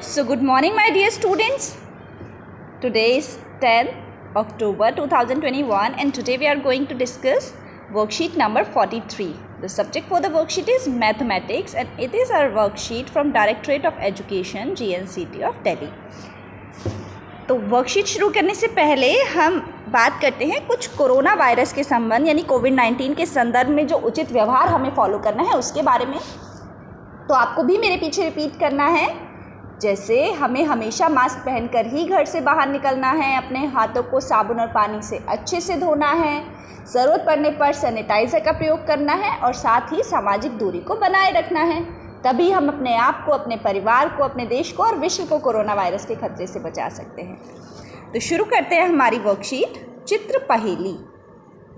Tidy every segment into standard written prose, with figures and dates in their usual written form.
So good morning my dear students. Today is 10th October 2021 and today we are going to discuss worksheet number 43. The subject for the worksheet is mathematics and it is our worksheet from Directorate of Education GNCT of Delhi. तो worksheet शुरू करने से पहले हम बात करते हैं कुछ कोरोना वायरस के संबंध यानी कोविड-19 के संदर्भ में जो उचित व्यवहार हमें फॉलो करना है उसके बारे में। तो आपको भी मेरे पीछे रिपीट करना है, जैसे हमें हमेशा मास्क पहनकर ही घर से बाहर निकलना है, अपने हाथों को साबुन और पानी से अच्छे से धोना है, ज़रूरत पड़ने पर सैनिटाइज़र का प्रयोग करना है और साथ ही सामाजिक दूरी को बनाए रखना है। तभी हम अपने आप को, अपने परिवार को, अपने देश को और विश्व को कोरोना वायरस के खतरे से बचा सकते हैं। तो शुरू करते हैं हमारी वर्कशीट चित्र पहेली,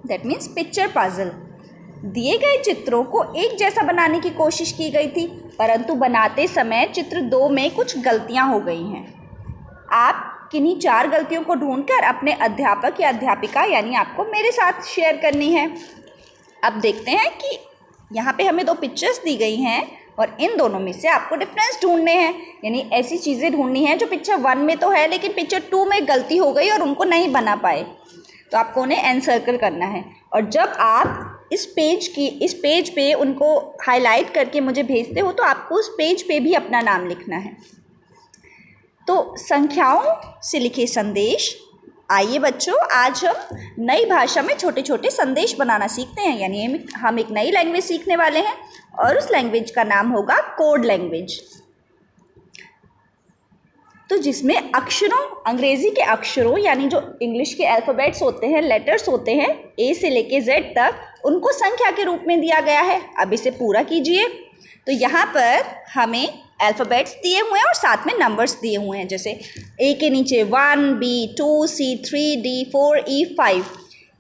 दैट मीन्स पिक्चर पजल। दिए गए चित्रों को एक जैसा बनाने की कोशिश की गई थी, परंतु बनाते समय चित्र 2 में कुछ गलतियां हो गई हैं। आप किन्हीं 4 गलतियों को ढूंढकर अपने अध्यापक या अध्यापिका यानी आपको मेरे साथ शेयर करनी है। अब देखते हैं कि यहाँ पे हमें 2 पिक्चर्स दी गई हैं और इन दोनों में से आपको डिफरेंस ढूंढने हैं, यानी ऐसी चीज़ें ढूंढनी है जो पिक्चर 1 में तो है लेकिन पिक्चर 2 में गलती हो गई और उनको नहीं बना पाए, तो आपको उन्हें एनसर्कल करना है। और जब आप इस पेज पे उनको हाईलाइट करके मुझे भेजते हो तो आपको उस पेज पे भी अपना नाम लिखना है। तो संख्याओं से लिखे संदेश। आइए बच्चों, आज हम नई भाषा में छोटे छोटे संदेश बनाना सीखते हैं, यानी हम एक नई लैंग्वेज सीखने वाले हैं और उस लैंग्वेज का नाम होगा कोड लैंग्वेज। तो जिसमें अक्षरों, अंग्रेज़ी के अक्षरों यानी जो इंग्लिश के अल्फ़ाबेट्स होते हैं, लेटर्स होते हैं ए से लेके जेड तक, उनको संख्या के रूप में दिया गया है। अब इसे पूरा कीजिए। तो यहाँ पर हमें अल्फ़ाबेट्स दिए हुए हैं और साथ में नंबर्स दिए हुए हैं, जैसे ए के नीचे 1, B, 2, C, 3, D, 4, E, 5,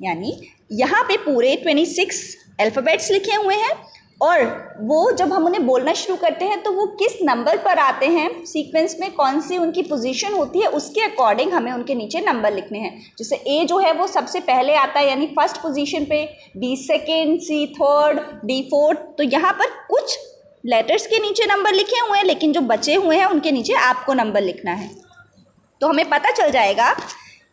यानी यहाँ पे पूरे 26 अल्फ़ाबेट्स लिखे हुए हैं और वो जब हम उन्हें बोलना शुरू करते हैं तो वो किस नंबर पर आते हैं, सीक्वेंस में कौन सी उनकी पोजीशन होती है, उसके अकॉर्डिंग हमें उनके नीचे नंबर लिखने हैं। जैसे ए जो है वो सबसे पहले आता है यानी फर्स्ट पोजीशन पे, बी सेकेंड, सी थर्ड, डी फोर्थ। तो यहाँ पर कुछ लेटर्स के नीचे नंबर लिखे हुए हैं लेकिन जो बचे हुए हैं उनके नीचे आपको नंबर लिखना है। तो हमें पता चल जाएगा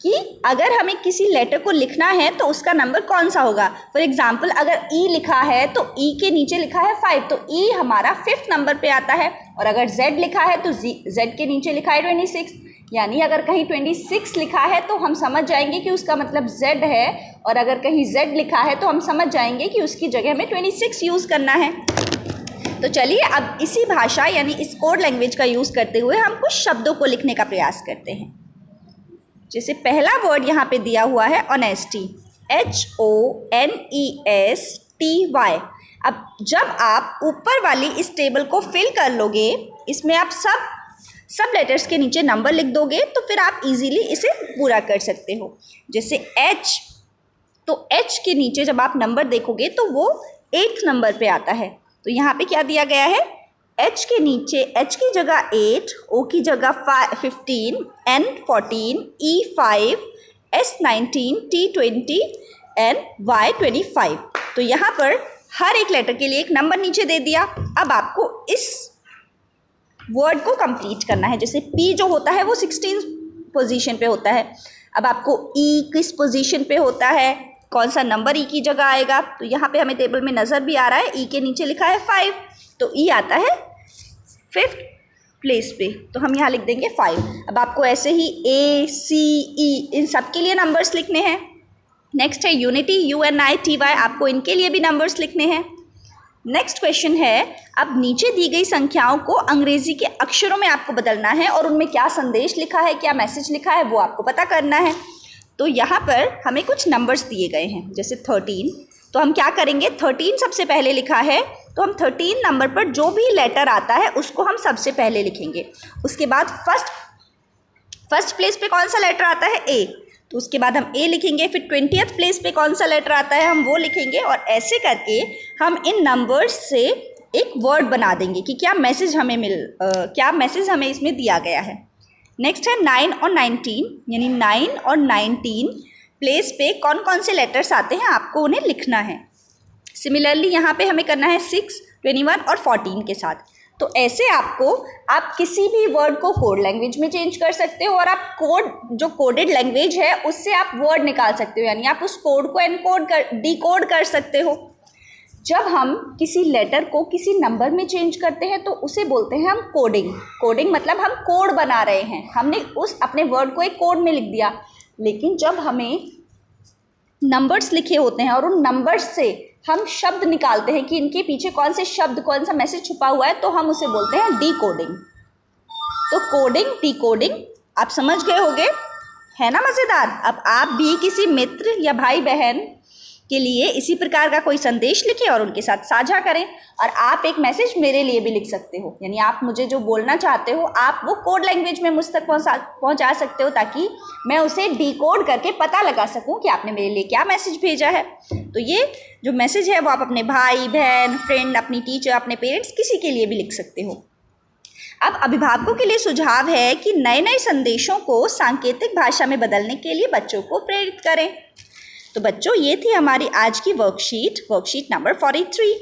कि अगर हमें किसी लेटर को लिखना है तो उसका नंबर कौन सा होगा। फॉर एग्जाम्पल अगर ई लिखा है तो ई के नीचे लिखा है 5, तो ई हमारा 5th नंबर पे आता है। और अगर जेड लिखा है तो जेड के नीचे लिखा है 26, यानी अगर कहीं 26 लिखा है तो हम समझ जाएंगे कि उसका मतलब जेड है, और अगर कहीं जेड लिखा है तो हम समझ जाएंगे कि उसकी जगह हमें 26 यूज़ करना है। तो चलिए अब इसी भाषा यानी इस कोड लैंग्वेज का यूज़ करते हुए हम कुछ शब्दों को लिखने का प्रयास करते हैं। जैसे पहला वर्ड यहाँ पे दिया हुआ है ऑनेस्टी, HONESTY। अब जब आप ऊपर वाली इस टेबल को फिल कर लोगे, इसमें आप सब लेटर्स के नीचे नंबर लिख दोगे तो फिर आप इजीली इसे पूरा कर सकते हो। जैसे H, तो H के नीचे जब आप नंबर देखोगे तो वो 8th नंबर पे आता है। तो यहाँ पे क्या दिया गया है, H के नीचे H की जगह 8, O की जगह 15, N 14, E 5, S 19, T 20 and Y 25। तो यहाँ पर हर एक लेटर के लिए एक नंबर नीचे दे दिया। अब आपको इस वर्ड को कंप्लीट करना है। जैसे P जो होता है वो 16 पोजीशन पे होता है। अब आपको E किस पोजीशन पे होता है, कौन सा नंबर E की जगह आएगा, तो यहाँ पे हमें टेबल में नज़र भी आ रहा है E के नीचे लिखा है 5, तो E आता है 5th प्लेस पे, तो हम यहाँ लिख देंगे 5। अब आपको ऐसे ही A, C, E इन सब के लिए नंबर्स लिखने हैं। नेक्स्ट है यूनिटी, UNITY, आपको इनके लिए भी नंबर्स लिखने हैं। नेक्स्ट क्वेश्चन है, अब नीचे दी गई संख्याओं को अंग्रेजी के अक्षरों में आपको बदलना है और उनमें क्या संदेश लिखा है, क्या मैसेज लिखा है वो आपको पता करना है। तो यहाँ पर हमें कुछ नंबर्स दिए गए हैं, जैसे 13, तो हम क्या करेंगे, 13 सबसे पहले लिखा है तो हम 13 नंबर पर जो भी लेटर आता है उसको हम सबसे पहले लिखेंगे। उसके बाद फर्स्ट प्लेस पे कौन सा लेटर आता है, A, तो उसके बाद हम A लिखेंगे। फिर 20th प्लेस पे कौन सा लेटर आता है हम वो लिखेंगे, और ऐसे करके हम इन नंबर्स से एक वर्ड बना देंगे कि क्या मैसेज हमें इसमें दिया गया है। नेक्स्ट है 9 और 19, यानी 9 और 19 प्लेस पे कौन कौन से लेटर्स आते हैं आपको उन्हें लिखना है। सिमिलरली यहाँ पे हमें करना है 6, 21 और 14 के साथ। तो ऐसे आप किसी भी वर्ड को कोड लैंग्वेज में चेंज कर सकते हो और आप जो कोडेड लैंग्वेज है उससे आप वर्ड निकाल सकते हो, यानी आप उस कोड को डिकोड कर सकते हो। जब हम किसी लेटर को किसी नंबर में चेंज करते हैं तो उसे बोलते हैं हम कोडिंग। कोडिंग मतलब हम कोड बना रहे हैं, हमने अपने वर्ड को एक कोड में लिख दिया। लेकिन जब हमें नंबर्स लिखे होते हैं और उन नंबर्स से हम शब्द निकालते हैं कि इनके पीछे कौन से शब्द, कौन सा मैसेज छुपा हुआ है, तो हम उसे बोलते हैं डिकोडिंग। तो कोडिंग, डिकोडिंग आप समझ गए होंगे, है ना मज़ेदार। अब आप भी किसी मित्र या भाई बहन के लिए इसी प्रकार का कोई संदेश लिखें और उनके साथ साझा करें। और आप एक मैसेज मेरे लिए भी लिख सकते हो, यानी आप मुझे जो बोलना चाहते हो आप वो कोड लैंग्वेज में मुझ तक पहुंचा सकते हो, ताकि मैं उसे डिकोड करके पता लगा सकूं कि आपने मेरे लिए क्या मैसेज भेजा है। तो ये जो मैसेज है वो आप अपने भाई बहन, फ्रेंड, अपनी टीचर, अपने पेरेंट्स, किसी के लिए भी लिख सकते हो। अब अभिभावकों के लिए सुझाव है कि नए नए संदेशों को सांकेतिक भाषा में बदलने के लिए बच्चों को प्रेरित करें। तो बच्चों, ये थी हमारी आज की वर्कशीट नंबर 43।